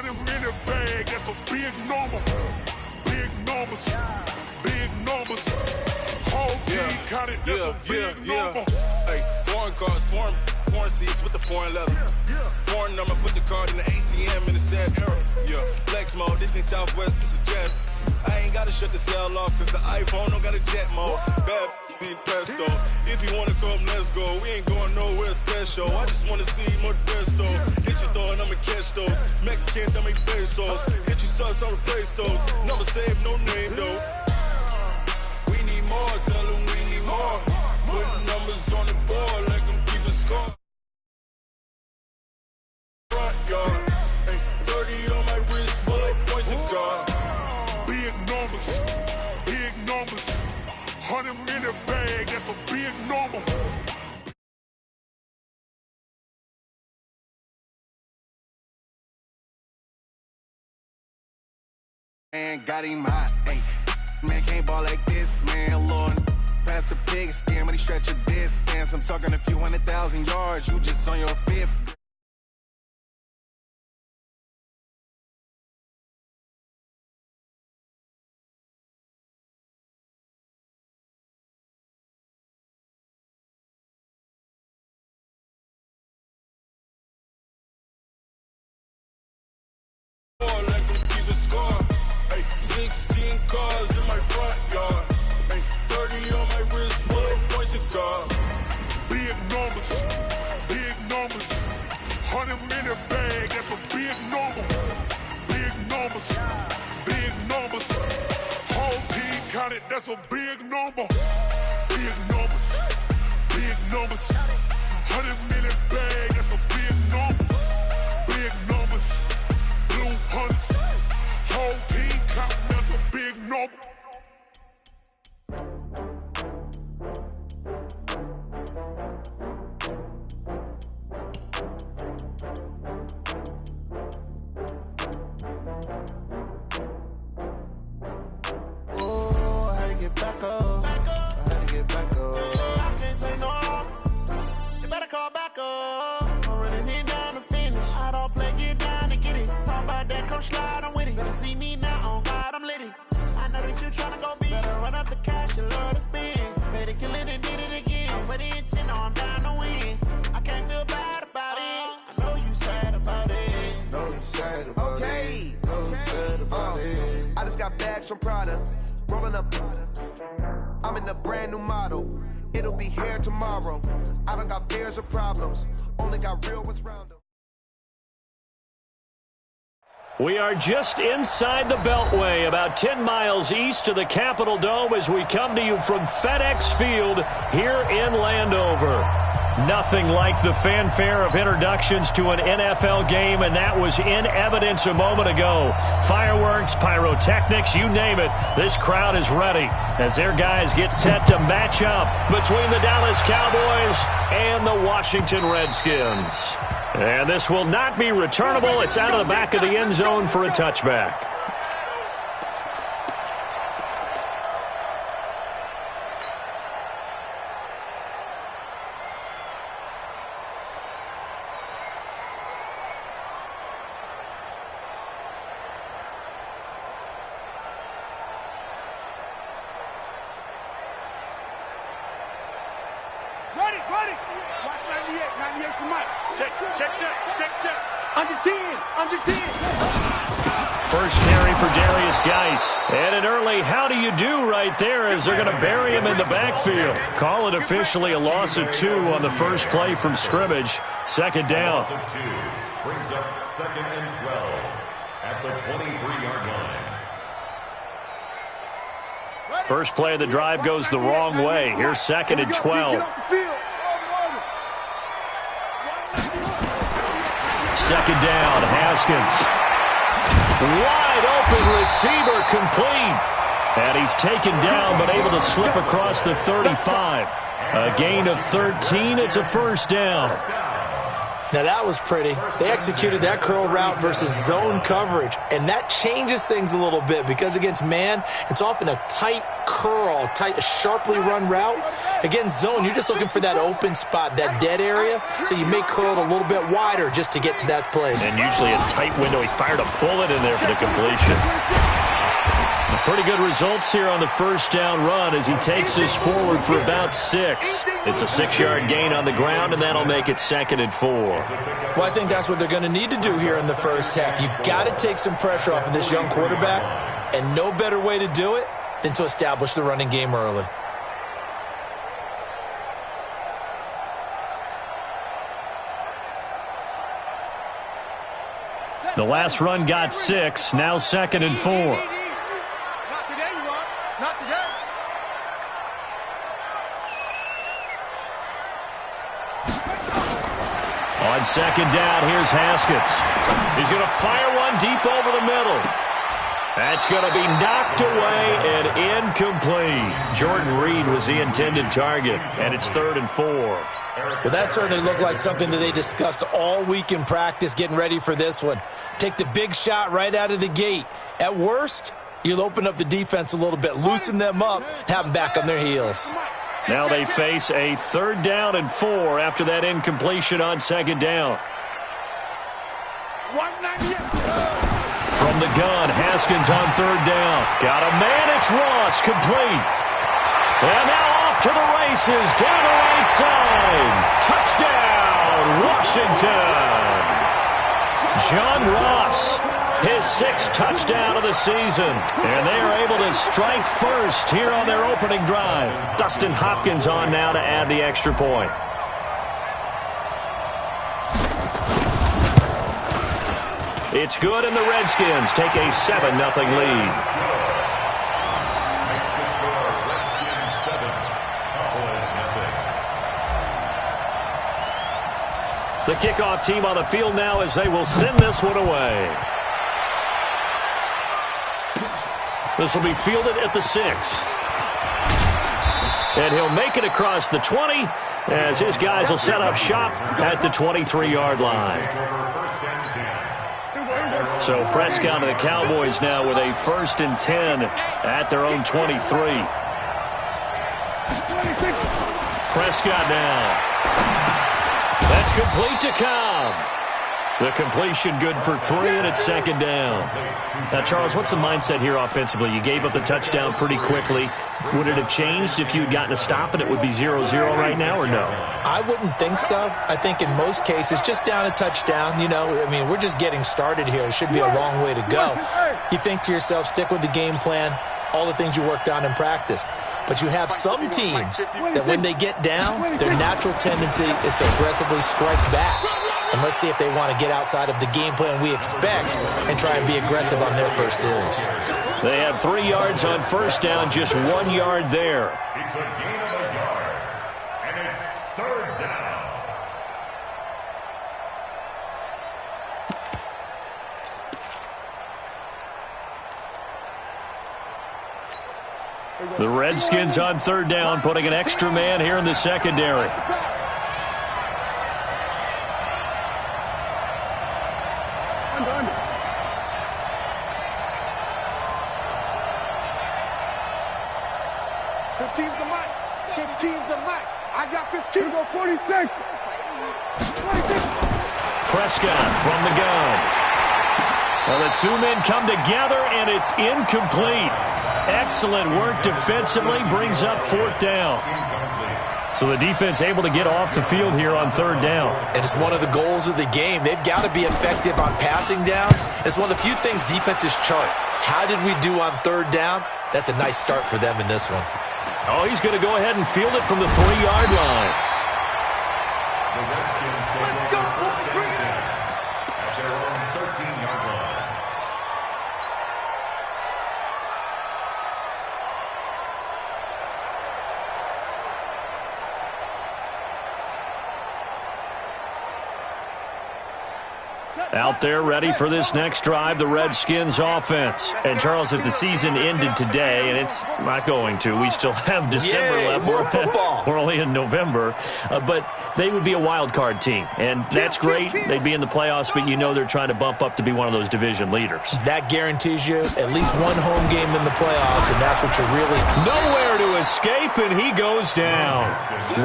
100-minute bag, that's a big number. Big numbers, big numbers. Whole team counted, that's a big number. Hey, foreign cars, foreign seats with the foreign leather. Foreign number, put the card in the ATM in the sad era. Yeah, flex mode, this ain't Southwest, this is jet. I ain't gotta shut the cell off, cause the iPhone don't got a jet mode. Bad need pesto. If you wanna come, let's go. We ain't going nowhere special. I just wanna see more pesto. Hit your throw and I'ma catch those. Mexican, dame pesos. Hit your sus, I'll replace those. Number saved, no name though. We need more, tell them we need more. Putting numbers on the board, like them keep a score. Front yard, hey, 30 on my wrist, bullet point to God. Big numbers, big numbers. 100-minute bag, that's a big number. Man, got him hot, ayy. Man, can't ball like this, man, Lord. Past the pig skin, when he stretch a distance. I'm talking a few 100,000 yards, you just on your fifth. Like them keep a score. Hey, 16 cars in my front yard. Hey, 30 on my wrist, bullet point to God. Big numbers, big numbers. 100-minute bag, that's a big number. Big numbers, big numbers. Whole team counted, that's a big number. Big numbers, big numbers. 100-minute bag, that's a big number. Big numbers, blue hunts. Whole team counting, that's a big number. Oh, I had to get back up. I had to get back up. I can't take no off. You better call back up. I'm running it down to finish. I don't play, get down to get it. Talk about that, come slide, I'm with it. Better see me now, on God, I'm lit it. I know that you tryna go big. Better run up the cash, you love to spend. Better kill it and did it again. I'm with the intent, no, I'm down to win. I can't feel bad about it. I know you sad about it. Know you sad about it. Know you sad about it. I just got bags from Prada. Rolling up. I'm in a brand new model. It'll be here tomorrow. I don't got fears or problems. Only got real ones round them. We are just inside the Beltway, about 10 miles east of the Capitol Dome as we come to you from FedEx Field here in Landover. Nothing like the fanfare of introductions to an NFL game, and that was in evidence a moment ago. Fireworks, pyrotechnics, you name it. This crowd is ready as their guys get set to match up between the Dallas Cowboys and the Washington Redskins. And this will not be returnable. It's out of the back of the end zone for a touchback. Ready. Watch 98 for Mike. Check. Under 10. First carry for Darius Geis. And an early how do you do right there as they're going to bury him in the backfield. Call it officially a loss of 2 on the first play from scrimmage. Second down. Loss of 2 brings up 2nd and 12 at the 23-yard line. First play of the drive goes the wrong way. Here's 2nd and 12. Second down, Haskins. Wide open receiver complete. And he's taken down but able to slip across the 35. A gain of 13. It's a first down. Now that was pretty. They executed that curl route versus zone coverage, and that changes things a little bit because against man, it's often a tight curl, sharply run route. Against zone, you're just looking for that open spot, that dead area, so you may curl it a little bit wider just to get to that place. And usually a tight window. He fired a bullet in there for the completion. Pretty good results here on the first down run as he takes us forward for about 6. It's a 6-yard gain on the ground, and that'll make it 2nd and 4. Well, I think that's what they're going to need to do here in the first half. You've got to take some pressure off of this young quarterback, and no better way to do it than to establish the running game early. The last run got 6, now 2nd and 4. Not today. On 2nd down, here's Haskins. He's going to fire one deep over the middle. That's going to be knocked away and incomplete. Jordan Reed was the intended target, and it's 3rd and 4. Well, that certainly looked like something that they discussed all week in practice getting ready for this one. Take the big shot right out of the gate. At worst, you'll open up the defense a little bit, loosen them up, have them back on their heels. Now they face a 3rd down and 4 after that incompletion on 2nd down. From the gun, Haskins on 3rd down. Got a man, it's Ross, complete. And now off to the races, down the right side. Touchdown, Washington. John Ross, his 6th touchdown of the season. And they are able to strike first here on their opening drive. Dustin Hopkins on now to add the extra point. It's good, and the Redskins take a 7-0 lead. The kickoff team on the field now as they will send this one away. This will be fielded at the 6. And he'll make it across the 20 as his guys will set up shop at the 23-yard line. So Prescott and the Cowboys now with a 1st and 10 at their own 23. Prescott now. That's complete to Cobb. The completion good for 3, and it's 2nd down. Now, Charles, what's the mindset here offensively? You gave up the touchdown pretty quickly. Would it have changed if you had gotten a stop and it would be 0-0 right now, or no? I wouldn't think so. I think in most cases, just down a touchdown, we're just getting started here. It should be a long way to go. You think to yourself, stick with the game plan, all the things you worked on in practice. But you have some teams that when they get down, their natural tendency is to aggressively strike back. And let's see if they want to get outside of the game plan we expect and try and be aggressive on their first series. They have 3 yards on 1st down, just 1 yard there. It's a gain of a yard, and it's 3rd down. The Redskins on 3rd down, putting an extra man here in the secondary. Prescott from the gun. Well, the 2 men come together, and it's incomplete. Excellent work defensively, brings up 4th down. So the defense able to get off the field here on 3rd down. And it's one of the goals of the game. They've got to be effective on passing downs. It's one of the few things defenses chart. How did we do on 3rd down? That's a nice start for them in this one. Oh, he's going to go ahead and field it from the 3-yard line. The Redskins take over 1st and 10 at their own 13-yard line. Out there ready for this next drive, the Redskins offense. And, Charles, if the season ended today, and it's not going to, we still have December left. More football. We're only in November. But they would be a wild card team. And that's great. They'd be in the playoffs, but you know they're trying to bump up to be one of those division leaders. That guarantees you at least one home game in the playoffs, and that's what you're really... Nowhere to escape, and he goes down.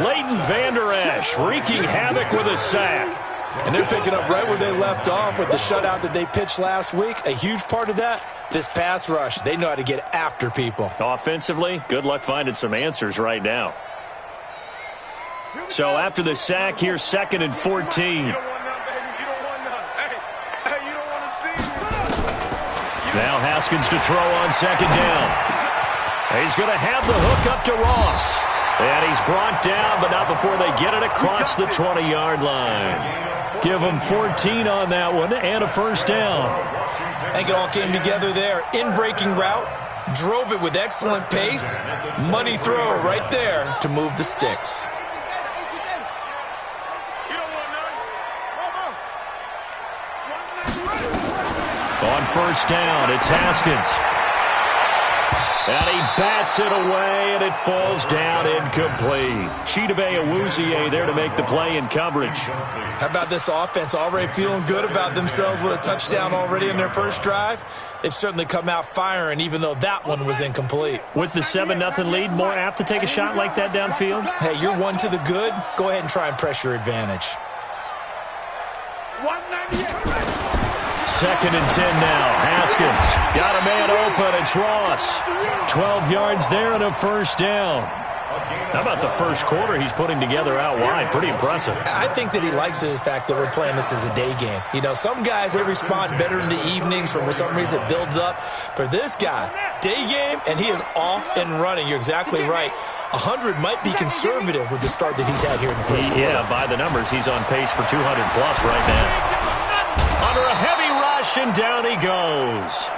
Leighton Vander Esch wreaking havoc with a sack. And they're picking up right where they left off with the shutout that they pitched last week. A huge part of that, this pass rush. They know how to get after people. Offensively, good luck finding some answers right now. So after the sack, here's 2nd and 14. Now Haskins to throw on 2nd down. He's going to have the hook up to Ross. And he's brought down, but not before they get it across the 20-yard line. Give him 14 on that one and a first down. I think it all came together there. In-breaking route, drove it with excellent pace. Money throw right there to move the sticks. On first down, it's Haskins. And he bats it away, and it falls down incomplete. Chidobe Awuzie there to make the play in coverage. How about this offense? Already feeling good about themselves with a touchdown already in their first drive. They've certainly come out firing, even though that one was incomplete. With the 7-0 lead, more apt to take a shot like that downfield? Hey, you're one to the good. Go ahead and try and press your advantage. 2nd and 10 now. Haskins got a man open. It's Ross. 12 yards there and a first down. How about the first quarter he's putting together out wide? Pretty impressive. I think that he likes the fact that we're playing this as a day game. You know, some guys, they respond better in the evenings. For some reason, it builds up. For this guy, day game, and he is off and running. You're exactly right. 100 might be conservative with the start that he's had here in the first quarter. Yeah, by the numbers, he's on pace for 200-plus right now. Under a heavy rush, and down he goes.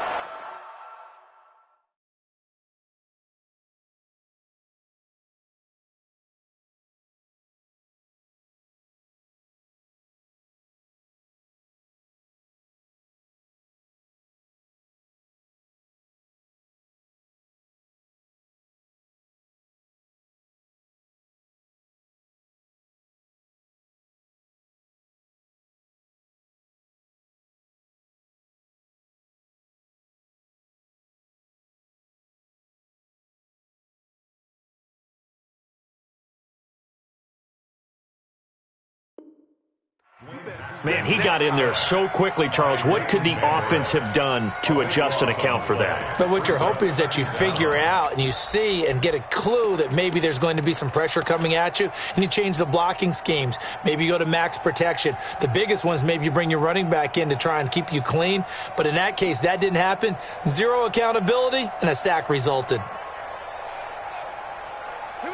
Man, he got in there so quickly, Charles. What could the offense have done to adjust and account for that? But what you're hoping is that you figure out and you see and get a clue that maybe there's going to be some pressure coming at you, and you change the blocking schemes. Maybe you go to max protection. The biggest one is maybe you bring your running back in to try and keep you clean. But in that case, that didn't happen. Zero accountability, and a sack resulted.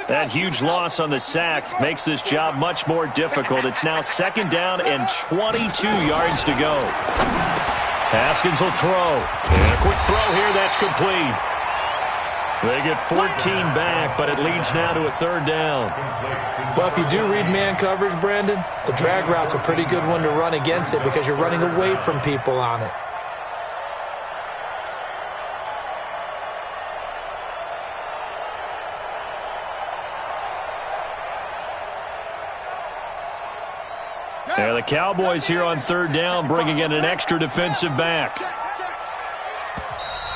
That huge loss on the sack makes this job much more difficult. It's now 2nd down and 22 yards to go. Haskins will throw. And a quick throw here, that's complete. They get 14 back, but it leads now to a 3rd down. Well, if you do read man coverage, Brandon, the drag route's a pretty good one to run against it because you're running away from people on it. Yeah, the Cowboys here on 3rd down, bringing in an extra defensive back.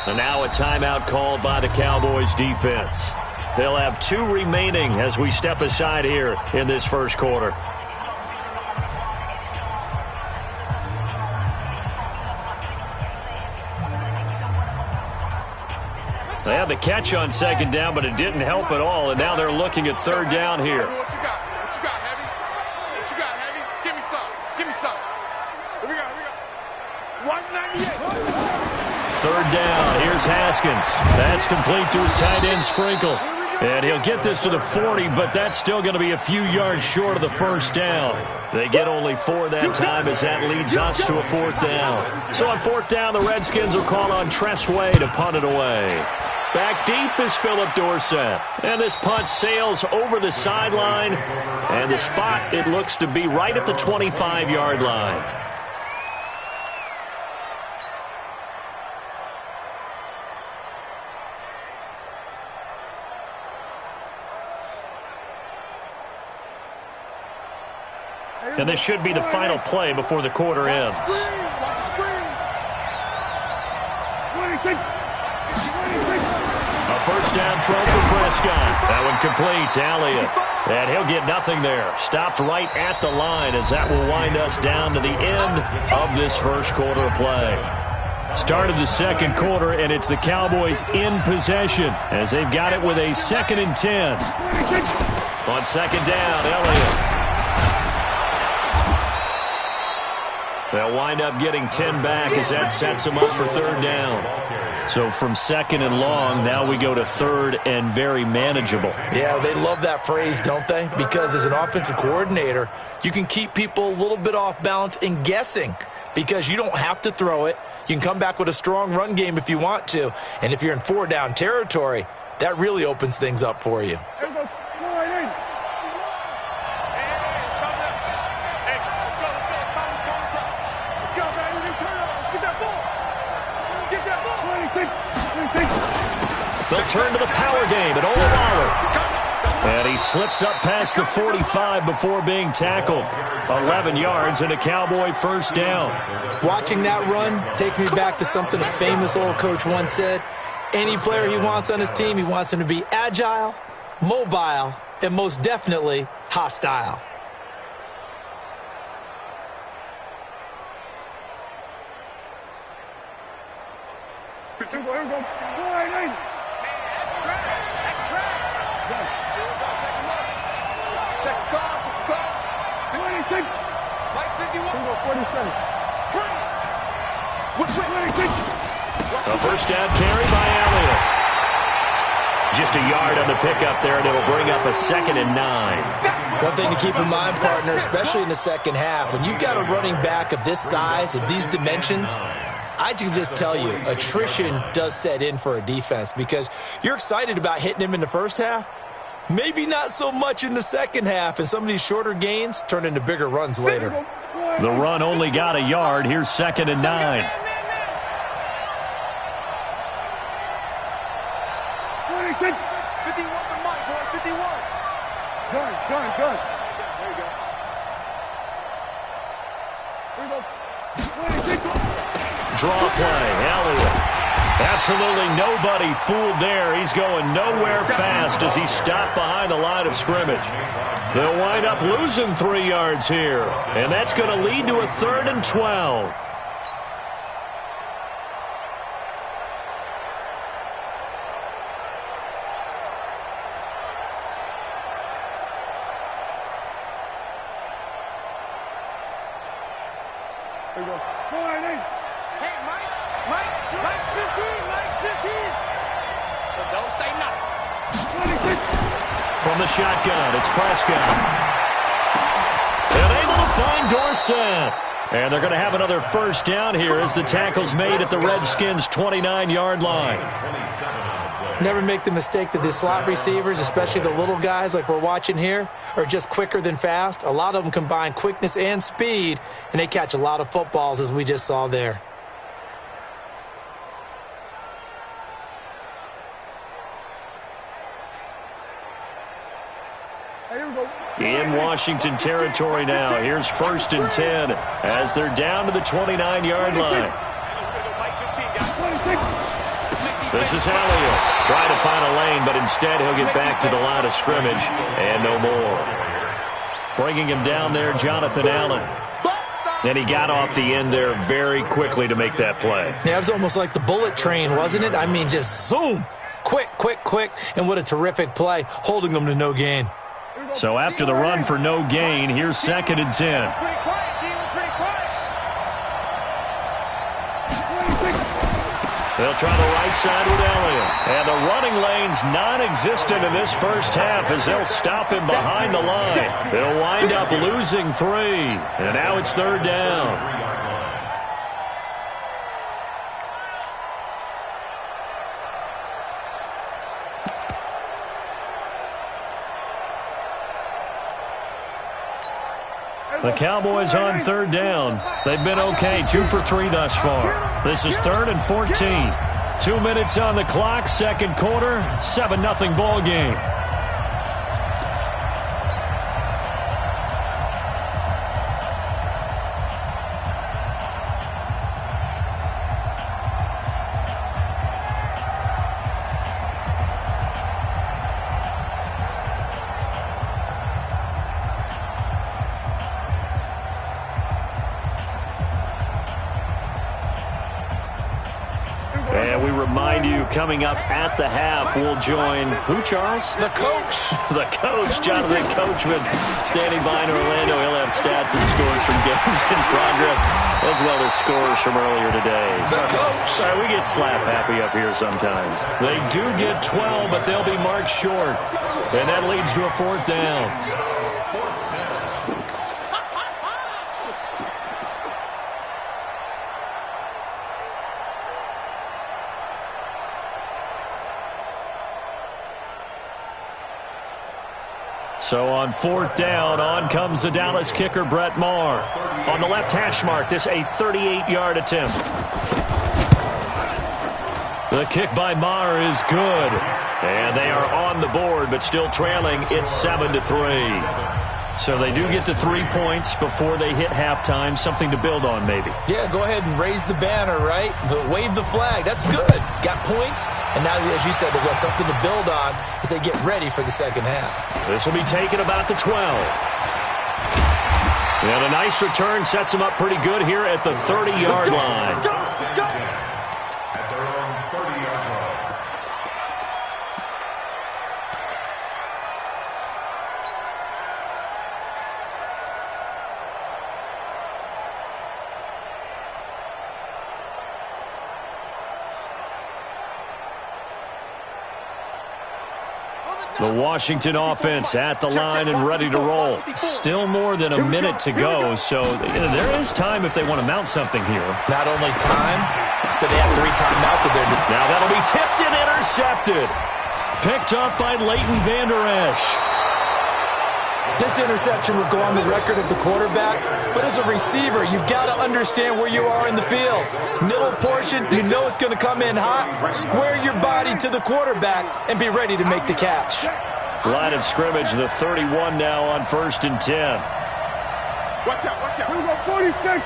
And now a timeout called by the Cowboys defense. They'll have 2 remaining as we step aside here in this first quarter. They had the catch on 2nd down, but it didn't help at all, and now they're looking at 3rd down here. What you got? What you got, Heavy? What you got, Heavy? Give me some. Give me some. Here we go. Here we go. 198. 3rd down. Here's Haskins. That's complete to his tight end, Sprinkle. And he'll get this to the 40, but that's still going to be a few yards short of the first down. They get only 4 that time as that leads us to a 4th down. So on 4th down, the Redskins will call on Tress Way to punt it away. Back deep is Philip Dorsett. And this punt sails over the sideline. And the spot, it looks to be right at the 25-yard line. And this should be the final play before the quarter ends. A first down throw for Prescott. That one complete to Elliott. And he'll get nothing there. Stopped right at the line as that will wind us down to the end of this first quarter of play. Start of the second quarter, and it's the Cowboys in possession as they've got it with a 2nd and 10. On second down, Elliott. They'll wind up getting 10 back as that sets them up for third down. So from 2nd and long, now we go to 3rd and very manageable. Yeah, they love that phrase, don't they? Because as an offensive coordinator, you can keep people a little bit off balance and guessing because you don't have to throw it. You can come back with a strong run game if you want to. And if you're in 4-down territory, that really opens things up for you. They'll turn to the power game at Olawale. And he slips up past the 45 before being tackled. 11 yards and a Cowboy first down. Watching that run takes me back to something a famous old coach once said. Any player he wants on his team, he wants him to be agile, mobile, and most definitely hostile. A first down carry by Elliott. Just a yard on the pickup there, and it'll bring up a 2nd and 9. One thing to keep in mind, partner, especially in the second half, when you've got a running back of this size, of these dimensions, I can just tell you, attrition does set in for a defense because you're excited about hitting him in the first half, maybe not so much in the second half, and some of these shorter gains turn into bigger runs later. The run only got a yard. Here's 2nd and 9. Draw play, Elliott. Absolutely nobody fooled there. He's going nowhere fast as he stopped behind the line of scrimmage. They'll wind up losing 3 yards here, and that's going to lead to a 3rd and 12. Mike's 15. So don't say nothing. From the shotgun, it's Prescott. And able to find Dorsett. And they're going to have another first down here as the tackle's made at the Redskins' 29-yard line. Never make the mistake that the slot receivers, especially the little guys like we're watching here, are just quicker than fast. A lot of them combine quickness and speed, and they catch a lot of footballs, as we just saw there. In Washington territory now. Here's 1st and 10 as they're down to the 29-yard line. This is Elliott trying to find a lane, but instead he'll get back to the line of scrimmage and no more. Bringing him down there, Jonathan Allen. And he got off the end there very quickly to make that play. Yeah, it was almost like the bullet train, wasn't it? I mean, just zoom. Quick. And what a terrific play, holding them to no gain. So after the run for no gain, here's 2nd and 10. They'll try the right side with Elliott. And the running lane's non-existent in this first half as they'll stop him behind the line. They'll wind up losing 3. And now it's 3rd down. The Cowboys on 3rd down. They've been okay, 2 for 3 thus far. This is 3rd and 14. 2 minutes on the clock, second quarter, 7-0 ball game. you, coming up at the half, we'll join who, Charles? The coach. The coach, Jonathan Coachman, standing by in Orlando. He'll have stats and scores from games in progress, as well as scores from earlier today. The coach. Sorry, we get slap happy up here sometimes. They do get 12, but they'll be marked short. And that leads to a 4th down. So on 4th down, on comes the Dallas kicker, Brett Maher. On the left hash mark, this a 38-yard attempt. The kick by Maher is good. And they are on the board, but still trailing. It's 7-3. So they do get the 3 points before they hit halftime. Something to build on, maybe. Yeah, go ahead and raise the banner, right? Wave the flag. That's good. Got points. And now, as you said, they've got something to build on as they get ready for the second half. This will be taken about the 12. And a nice return sets them up pretty good here at the 30-yard line. At their own 30-yard line. The Washington offense at the line and ready to roll. Still more than a minute to go, so there is time if they want to mount something here. Not only time, but they have 3 timeouts at their... Now that'll be tipped and intercepted. Picked up by Leighton Vander Esch. This interception would go on the record of the quarterback, but as a receiver, you've got to understand where you are in the field. Middle portion, you know it's going to come in hot. Square your body to the quarterback and be ready to make the catch. Line of scrimmage, the 31 now on 1st and 10. Watch out, watch out. Here we go, 46.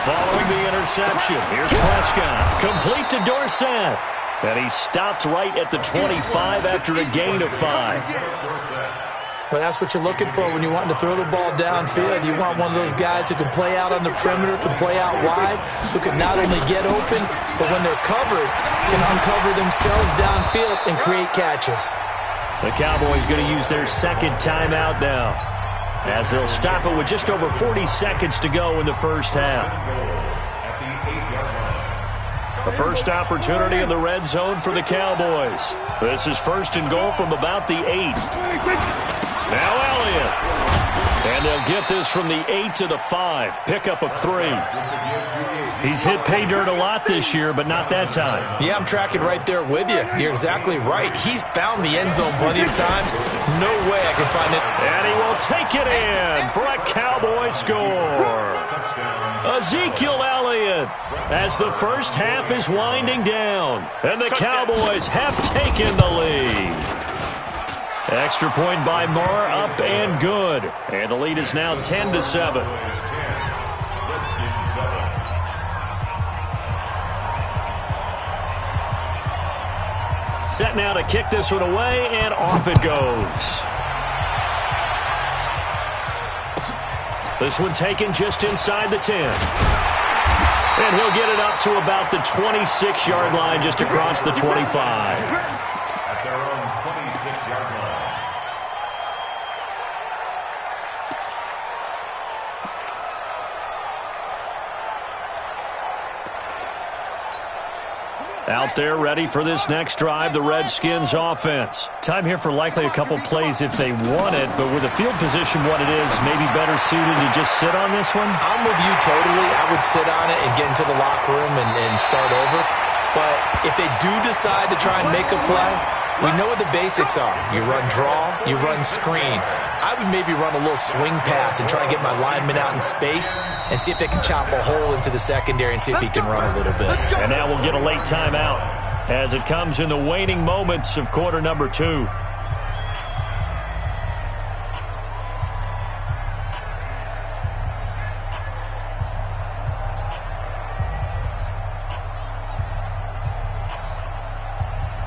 Following the interception, here's Prescott. Complete to Dorsett. And he stopped right at the 25 after a gain of 5. Well, that's what you're looking for when you want to throw the ball downfield. You want one of those guys who can play out on the perimeter, can play out wide, who can not only get open, but when they're covered, can uncover themselves downfield and create catches. The Cowboys going to use their 2nd timeout now, as they'll stop it with just over 40 seconds to go in the first half. The first opportunity in the red zone for the Cowboys. This is 1st and goal from about the 8. Now Elliott. And they'll get this from the 8 to the 5. Pickup of 3. He's hit pay dirt a lot this year, but not that time. Yeah, I'm tracking right there with you. You're exactly right. He's found the end zone plenty of times. No way I can find it. And he will take it in for a Cowboy score. Ezekiel Elliott, as the first half is winding down, and the Cowboys have taken the lead. Extra point by Maher, up and good. And the lead is now 10-7. Set now to kick this one away, and off it goes. This one taken just inside the 10. And he'll get it up to about the 26-yard line, just across the 25. At their own 26-yard line. Out there ready for this next drive, the Redskins offense. Time here for likely a couple plays if they want it, but with the field position what it is, maybe better suited to just sit on this one? I'm with you totally. I would sit on it and get into the locker room and start over. But if they do decide to try and make a play, we know what the basics are. You run draw, you run screen. I would maybe run a little swing pass and try and get my lineman out in space and see if they can chop a hole into the secondary and see if he can run a little bit. And now we'll get a late timeout as it comes in the waning moments of quarter number 2.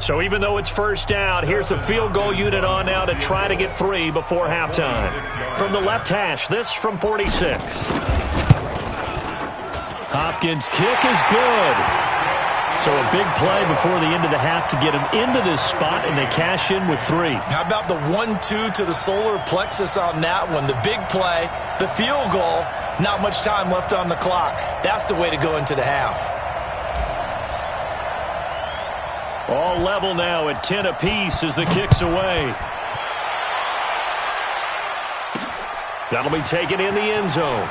So even though it's first down, here's the field goal unit on now to try to get 3 before halftime. From the left hash, this from 46. Hopkins' kick is good. So a big play before the end of the half to get them into this spot, and they cash in with 3. How about the 1-2 to the solar plexus on that one? The big play, the field goal, not much time left on the clock. That's the way to go into the half. All level now at 10 apiece as the kick's away. That'll be taken in the end zone.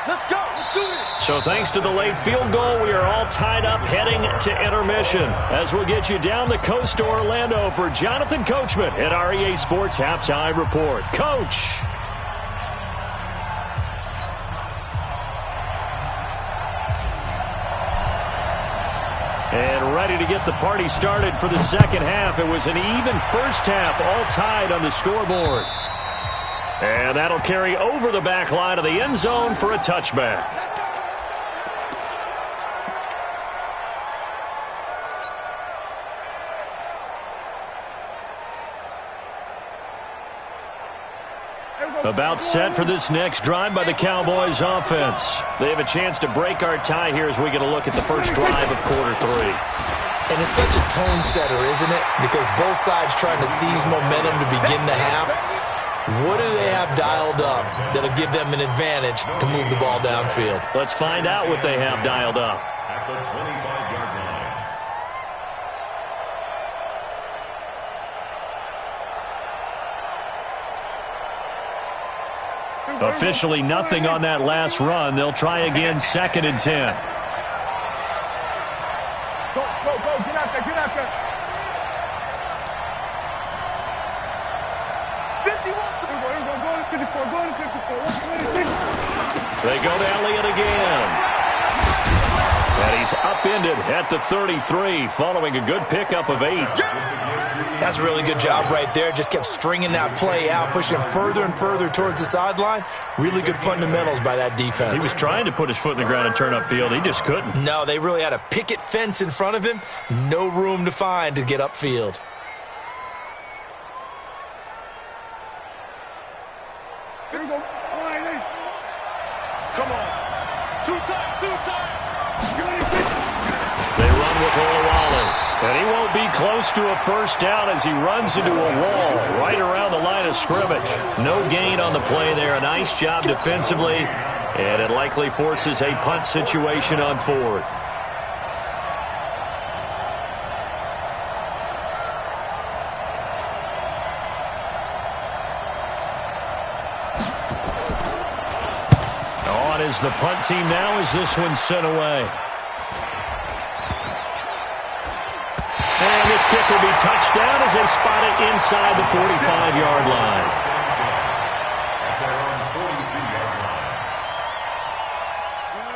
Let's go. Let's do it. So thanks to the late field goal, we are all tied up heading to intermission. As we'll get you down the coast to Orlando for Jonathan Coachman at REA Sports Halftime Report. Coach. And ready to get the party started for the second half. It was an even first half, all tied on the scoreboard. And that'll carry over the back line of the end zone for a touchback. About set for this next drive by the Cowboys offense. They have a chance to break our tie here as we get a look at the first drive of quarter 3. And it's such a tone setter, isn't it? Because both sides trying to seize momentum to begin the half. What do they have dialed up that'll give them an advantage to move the ball downfield? Let's find out what they have dialed up. At the 25-yard line. Officially nothing on that last run. They'll try again, 2nd and 10. Go, get out there, get out there. 51. Go to 54, go to 54. They go to Elliott again. And he's upended at the 33 following a good pickup of 8. That's a really good job right there. Just kept stringing that play out, pushing him further and further towards the sideline. Really good fundamentals by that defense. He was trying to put his foot in the ground and turn upfield. He just couldn't. No, they really had a picket fence in front of him. No room to find to get upfield. Here we go. Come on. 2 times. They run with Olawale. And he won't be close to a first down as he runs into a wall right around the line of scrimmage. No gain on the play there. A nice job defensively. And it likely forces a punt situation on 4th. On is the punt team now as this one's sent away. And this kick will be touched down as they spot it inside the 45-yard line.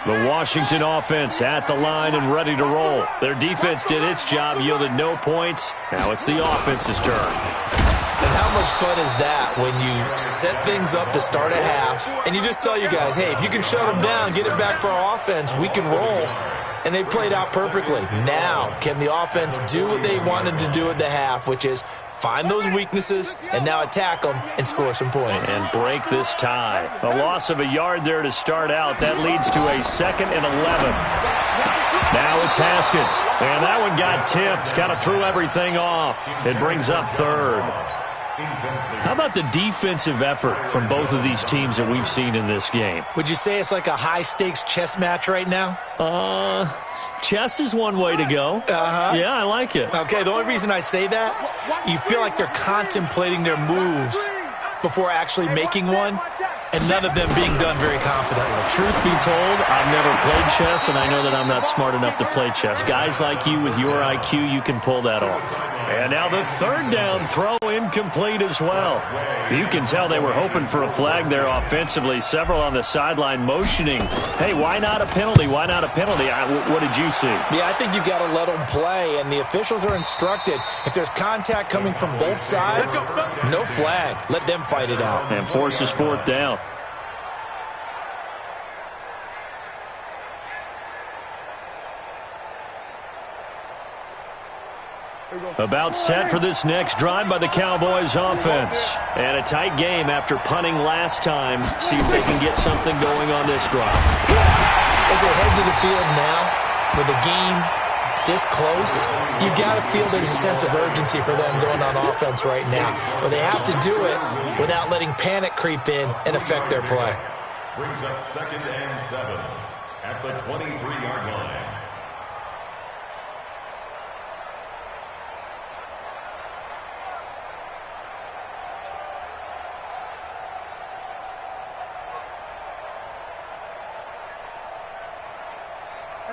The Washington offense at the line and ready to roll. Their defense did its job, yielded no points. Now it's the offense's turn. And how much fun is that when you set things up to start a half and you just tell your guys, hey, if you can shut them down, get it back for our offense, we can roll. And they played out perfectly. Now, can the offense do what they wanted to do at the half, which is find those weaknesses and now attack them and score some points. And break this tie. A loss of a yard there to start out. That leads to a 2nd and 11. Now it's Haskins. And that one got tipped. Kind of threw everything off. It brings up 3rd. How about the defensive effort from both of these teams that we've seen in this game? Would you say it's like a high-stakes chess match right now? Chess is one way to go. Yeah, I like it. Okay, the only reason I say that, you feel like they're contemplating their moves before actually making one, and none of them being done very confidently. Truth be told, I've never played chess, and I know that I'm not smart enough to play chess. Guys like you with your IQ, you can pull that off. And now the 3rd down throw incomplete as well. You can tell they were hoping for a flag there offensively. Several on the sideline motioning, hey, why not a penalty? Why not a penalty? What did you see? Yeah, I think you got to let them play, and the officials are instructed. If there's contact coming from both sides, no flag. Let them fight it out. And forces 4th down. About set for this next drive by the Cowboys offense. And a tight game after punting last time. See if they can get something going on this drive. As they head to the field now, with the game this close, you got to feel there's a sense of urgency for them going on offense right now. But they have to do it without letting panic creep in and affect their play. Brings up 2nd and 7 at the 23-yard line.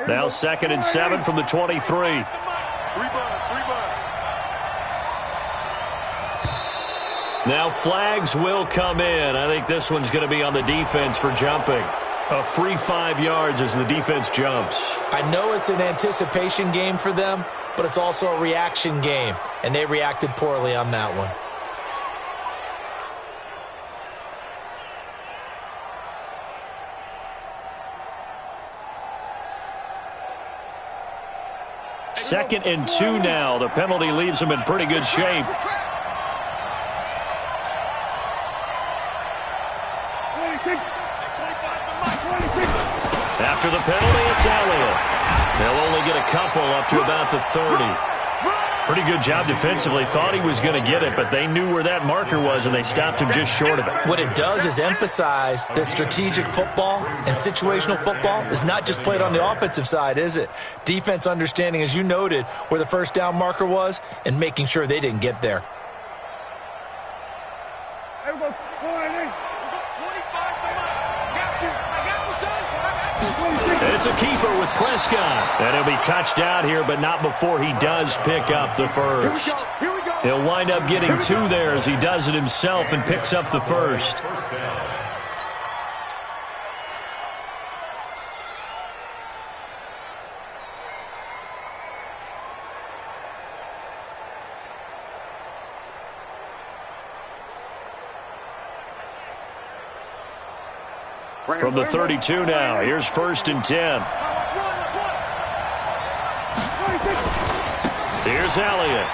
Now 2nd and 7 from the 23. Now flags will come in. I think this one's going to be on the defense for jumping. A free 5 yards as the defense jumps. I know it's an anticipation game for them, but it's also a reaction game, and they reacted poorly on that one. Second and 2 now. The penalty leaves them in pretty good shape. After the penalty, it's Elliott. They'll only get a couple up to about the 30. Pretty good job defensively. Thought he was going to get it, but they knew where that marker was, and they stopped him just short of it. What it does is emphasize that strategic football and situational football is not just played on the offensive side, is it? Defense understanding, as you noted, where the first down marker was and making sure they didn't get there. It's a keeper with Prescott. And he'll be touched out here, but not before he does pick up the first. He'll wind up getting 2 there as he does it himself and picks up the first. From the 32 now, here's 1st and 10. Here's Elliott.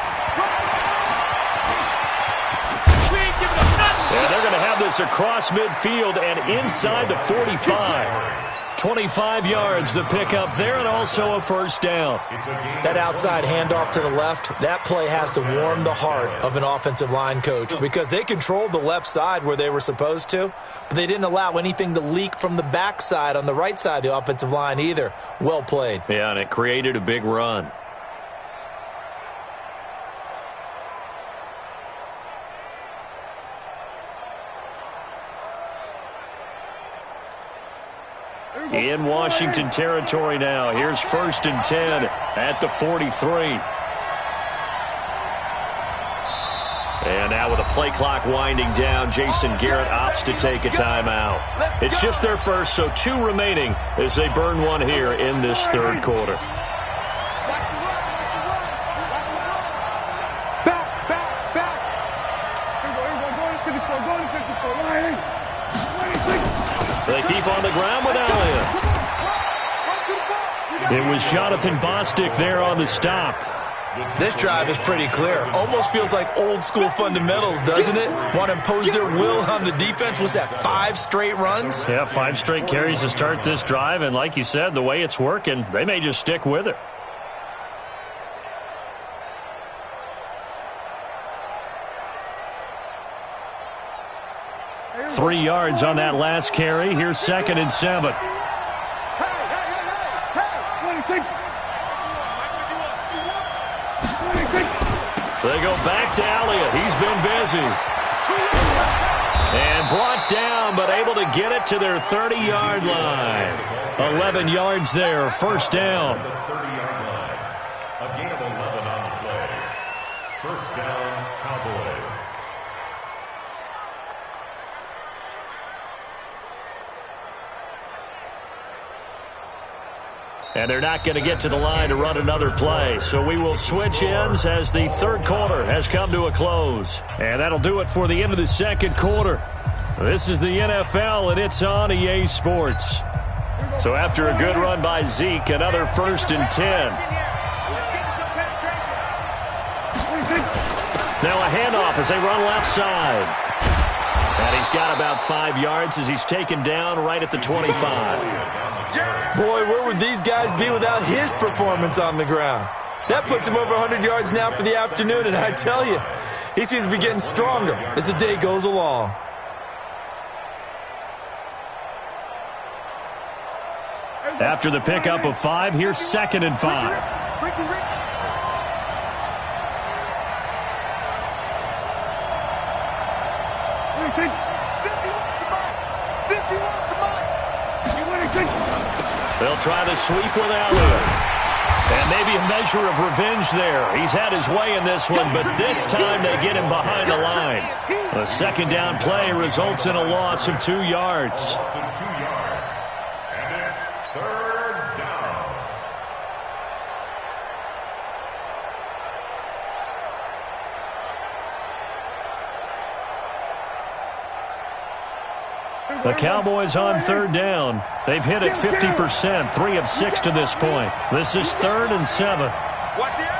And they're going to have this across midfield and inside the 45. 25 yards the pickup there, and also a first down. That outside handoff to the left, that play has to warm the heart of an offensive line coach because they controlled the left side where they were supposed to, but they didn't allow anything to leak from the backside on the right side of the offensive line either. Well played. Yeah, and it created a big run. In Washington territory now. Here's 1st and 10 at the 43. And now with a play clock winding down, Jason Garrett opts to take a timeout. It's just their first, so 2 remaining as they burn one here in this 3rd quarter. They keep on the ground with Elliott. It was Jonathan Bostic there on the stop. This drive is pretty clear. Almost feels like old school fundamentals, doesn't it? Want to impose their will on the defense. Was that 5 straight runs? Yeah, 5 straight carries to start this drive. And like you said, the way it's working, they may just stick with it. Three yards on that last carry. Here's 2nd and 7. They go back to Elliott. He's been busy. And brought down, but able to get it to their 30-yard line. 11 yards there, first down. The 30-yard line. A gain of 11 on the play. First down, Cowboys. And they're not going to get to the line to run another play. So we will switch ends as the 3rd quarter has come to a close. And that'll do it for the end of the 2nd quarter. This is the NFL, and it's on EA Sports. So after a good run by Zeke, another 1st and 10. Now a handoff as they run left side. And he's got about 5 yards as he's taken down right at the 25. Boy, where would these guys be without his performance on the ground? That puts him over 100 yards now for the afternoon, and I tell you, he seems to be getting stronger as the day goes along. After the pickup of 5, here's 2nd and 5. They'll try the sweep with Elliott. And maybe a measure of revenge there. He's had his way in this one, but this time they get him behind the line. The 2nd down play results in a loss of 2 yards. And it's 3rd down. The Cowboys on 3rd down. They've hit it 50%, 3 of 6 to this point. This is 3rd and 7. Watch the eye.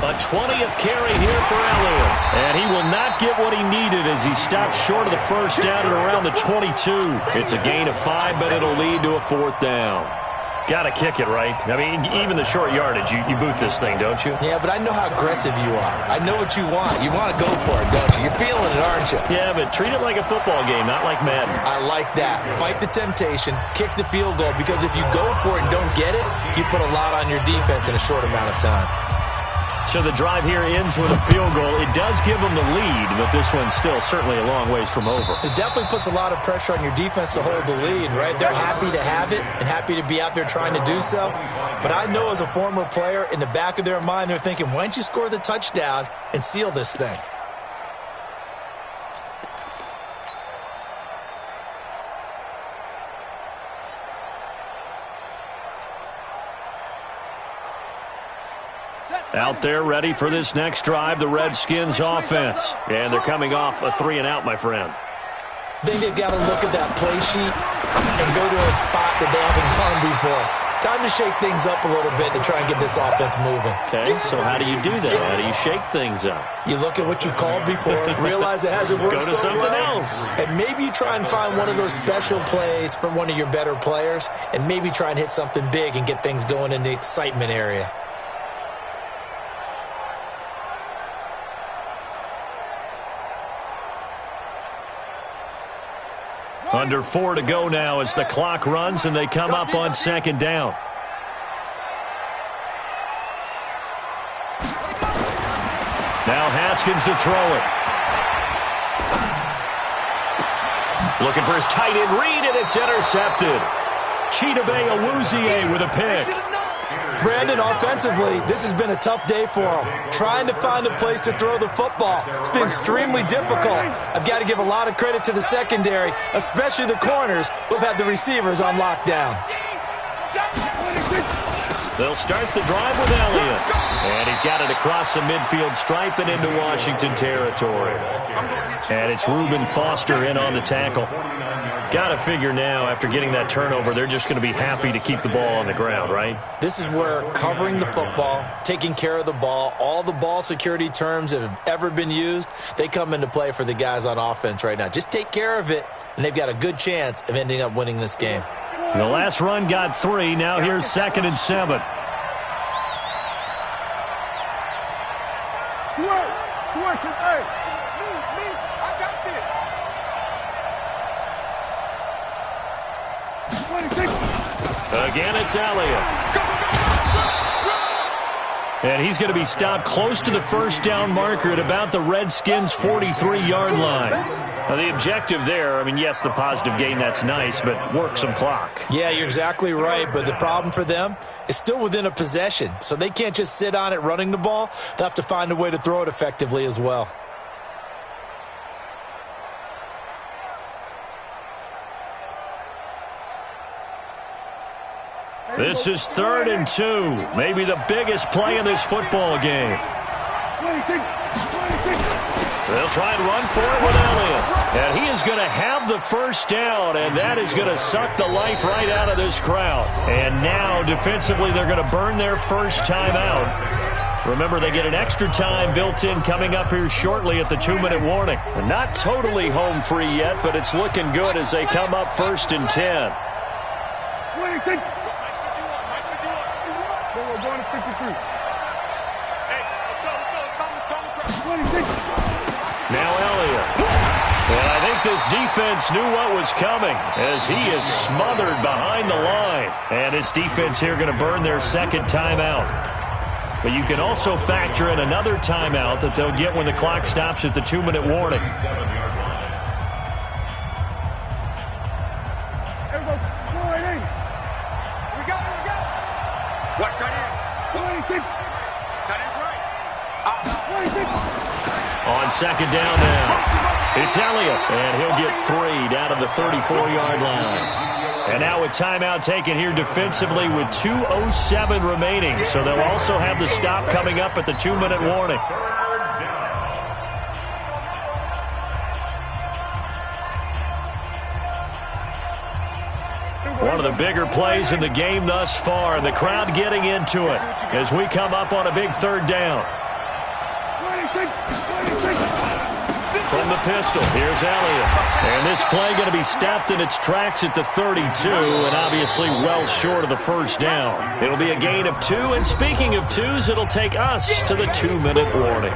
A 20th carry here for Elliott. And he will not get what he needed as he stopped short of the 1st down at around the 22. It's a gain of 5, but it'll lead to a 4th down. Got to kick it, right? I mean, even the short yardage, you boot this thing, don't you? Yeah, but I know how aggressive you are. I know what you want. You want to go for it, don't you? You're feeling it, aren't you? Yeah, but treat it like a football game, not like Madden. I like that. Fight the temptation, kick the field goal, because if you go for it and don't get it, you put a lot on your defense in a short amount of time. So the drive here ends with a field goal. It does give them the lead, but this one's still certainly a long ways from over. It definitely puts a lot of pressure on your defense to hold the lead, right? They're happy to have it and happy to be out there trying to do so. But I know as a former player, in the back of their mind, they're thinking, why don't you score the touchdown and seal this thing? Out there ready for this next drive, the Redskins offense. And they're coming off a 3-and-out, my friend. I think they've got to look at that play sheet and go to a spot that they haven't gone before. Time to shake things up a little bit to try and get this offense moving. Okay, so how do you do that? How do you shake things up? You look at what you called before, realize it hasn't worked Go to something else. And maybe you try and find one of those special plays from one of your better players, and maybe try and hit something big and get things going in the excitement area. Under 4 to go now as the clock runs and they come up on 2nd down. Now Haskins to throw it. Looking for his tight end read, and it's intercepted. Chidobe Awuzie with a pick. Brandon, offensively, this has been a tough day for him. Trying to find a place to throw the football. It's been extremely difficult. I've got to give a lot of credit to the secondary, especially the corners who have had the receivers on lockdown. They'll start the drive with Elliott. And he's got it across the midfield stripe and into Washington territory. And it's Reuben Foster in on the tackle. Got to figure now, after getting that turnover, they're just going to be happy to keep the ball on the ground, right? This is where covering the football, taking care of the ball, all the ball security terms that have ever been used, they come into play for the guys on offense right now. Just take care of it, and they've got a good chance of ending up winning this game. The last run got 3. Now here's 2nd and 7. Again, it's Elliott. And he's going to be stopped close to the 1st down marker at about the Redskins' 43-yard line. Now, the objective there, I mean, yes, the positive gain, that's nice, but work some clock. Yeah, you're exactly right, but the problem for them is still within a possession, so they can't just sit on it running the ball. They'll have to find a way to throw it effectively as well. This is 3rd and 2, maybe the biggest play in this football game. They'll try and run for it with Elliott. And he is going to have the first down, and that is going to suck the life right out of this crowd. And now, defensively, they're going to burn their first timeout. Remember, they get an extra time built in coming up here shortly at the 2-minute warning. They're not totally home free yet, but it's looking good as they come up 1st and 10. Now Elliott. And I think this defense knew what was coming as he is smothered behind the line. And this defense here going to burn their second timeout. But you can also factor in another timeout that they'll get when the clock stops at the 2-minute warning. Watch tight end. Tight end's right. On second down now, it's Elliott, and he'll get 3 down to the 34-yard line. And now a timeout taken here defensively with 2:07 remaining. So they'll also have the stop coming up at the 2-minute warning. One of the bigger plays in the game thus far, and the crowd getting into it as we come up on a big 3rd down. From the pistol, here's Elliott. And this play going to be stopped in its tracks at the 32, and obviously well short of the first down. It'll be a gain of 2, and speaking of 2s, it'll take us to the 2-minute warning.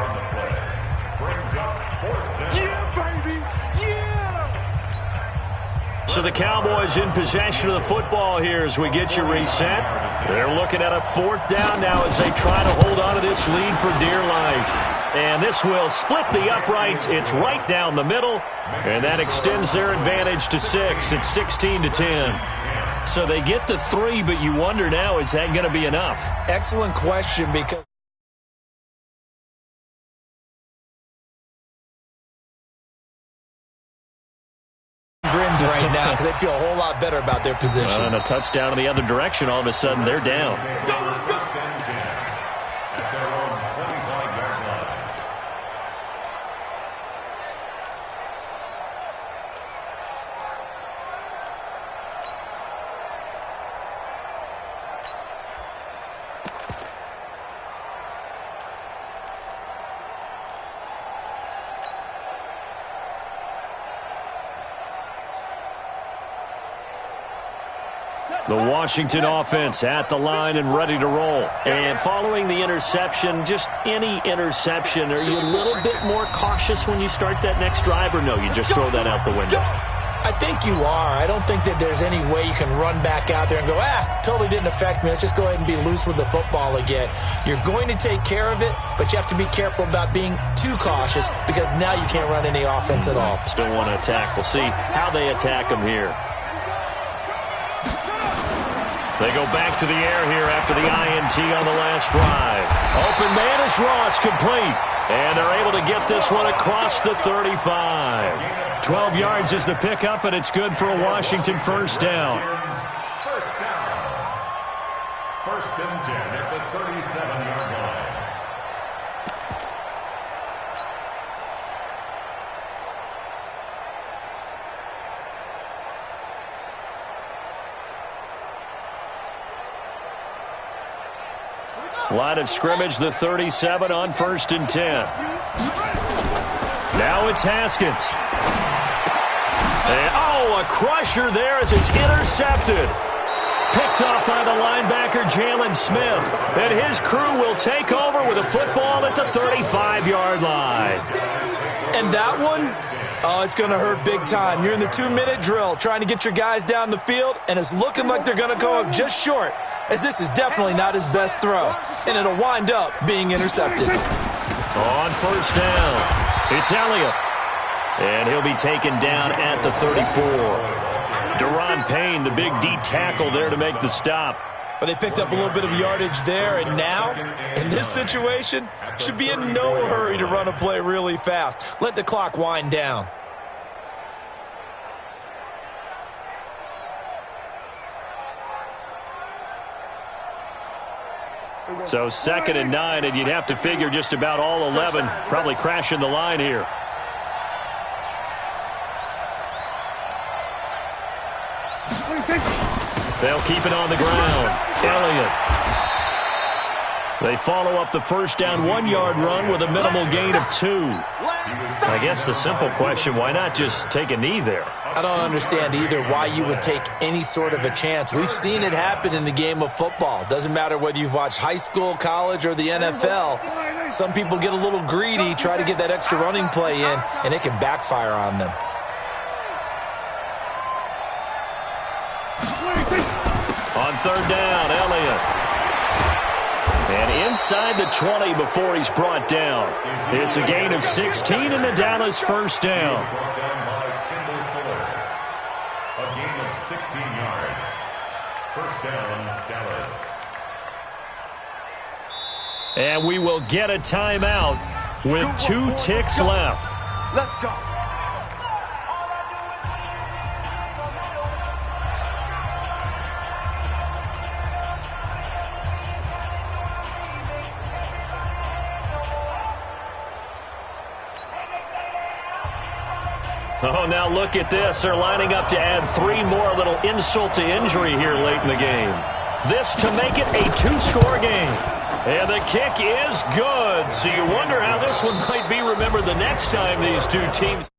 So the Cowboys in possession of the football here as we get you reset. They're looking at a 4th down now as they try to hold on to this lead for dear life. And this will split the uprights. It's right down the middle, and that extends their advantage to 6. It's 16-10. So they get the 3, but you wonder now, is that going to be enough? Excellent question, because grins right now because they feel a whole lot better about their position. And a touchdown in the other direction, all of a sudden they're down. The Washington offense at the line and ready to roll. And following the interception, just any interception, are you a little bit more cautious when you start that next drive, or no, you just throw that out the window? I think you are. I don't think that there's any way you can run back out there and go, totally didn't affect me. Let's just go ahead and be loose with the football again. You're going to take care of it, but you have to be careful about being too cautious because now you can't run any offense at all. Still want to attack. We'll see how they attack them here. They go back to the air here after the INT on the last drive. Open man is Ross, complete. And they're able to get this one across the 35. 12 yards is the pickup, and it's good for a Washington first down. First down. 1st and 10 at the 37-yard line. Line of scrimmage, the 37 on 1st and 10. Now it's Haskins. And, a crusher there as it's intercepted. Picked off by the linebacker, Jalen Smith. And his crew will take over with a football at the 35-yard line. And that one, it's going to hurt big time. You're in the 2-minute drill trying to get your guys down the field, and it's looking like they're going to go up just short, as this is definitely not his best throw, and it'll wind up being intercepted. On first down, it's Elliott, and he'll be taken down at the 34. Deron Payne, the big D tackle there to make the stop. But they picked up a little bit of yardage there, and now, in this situation, should be in no hurry to run a play really fast. Let the clock wind down. So 2nd and 9, and you'd have to figure just about all 11 probably crashing the line here. They'll keep it on the ground. Elliott. They follow up the first down 1-yard run with a minimal gain of 2. I guess the simple question, why not just take a knee there? I don't understand either why you would take any sort of a chance. We've seen it happen in the game of football. Doesn't matter whether you've watched high school, college, or the NFL. Some people get a little greedy, try to get that extra running play in, and it can backfire on them. On third down, Elliott. And inside the 20 before he's brought down. It's a gain of 16 and a Dallas first down. A gain of 16 yards. First down, Dallas. And we will get a timeout with 2 ticks left. Let's go. Oh, now look at this. They're lining up to add 3 more, a little insult to injury here late in the game. This to make it a 2-score game. And the kick is good. So you wonder how this one might be remembered the next time these two teams